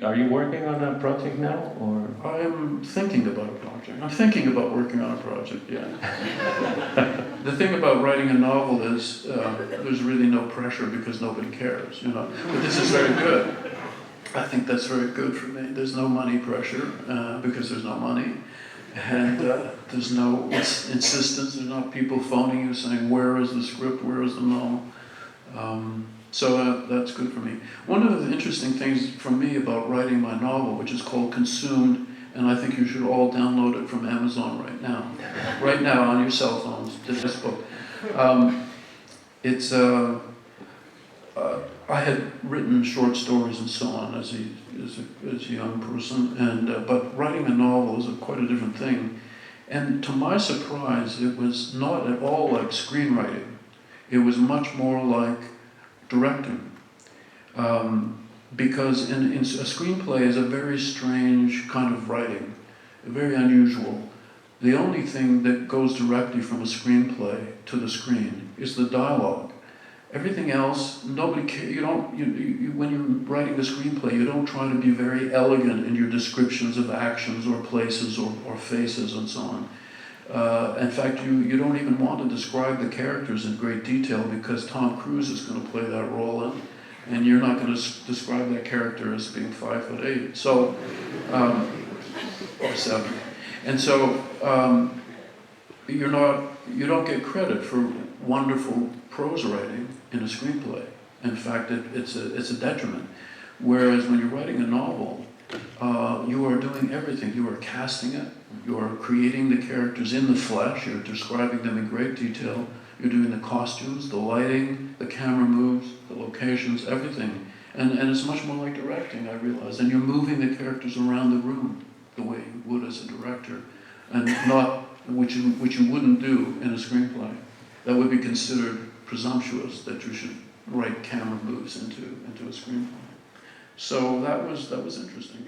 Are you working on a project now, or? I'm thinking about a project. I'm thinking about working on a project, yeah. The thing about writing a novel is there's really no pressure because nobody cares, you know. But this is very good. I think that's very good for me. There's no money pressure because there's no money. And there's no insistence. There's not people phoning you saying, where is the script, where is the novel? So that's good for me. One of the interesting things for me about writing my novel, which is called Consumed, and I think you should all download it from Amazon right now. Right now on your cell phones, this book. I had written short stories and so on as a young person, and but writing a novel is quite a different thing. And to my surprise, it was not at all like screenwriting. It was much more like directing. Because in a screenplay is a very strange kind of writing, very unusual. The only thing that goes directly from a screenplay to the screen is the dialogue. Everything else, nobody cares. When you're writing the screenplay, you don't try to be very elegant in your descriptions of actions or places or faces and so on. In fact, you don't even want to describe the characters in great detail because Tom Cruise is going to play that role and you're not going to describe that character as being 5'8", so or 7. And so you don't get credit for wonderful prose writing in a screenplay. In fact, it's a detriment. Whereas when you're writing a novel, you are doing everything. You are casting it. You are creating the characters in the flesh. You're describing them in great detail. You're doing the costumes, the lighting, the camera moves, the locations, everything. And it's much more like directing, I realize. And you're moving the characters around the room the way you would as a director, and not which you wouldn't do in a screenplay. That would be considered presumptuous that you should write camera moves into a screenplay. So that was interesting.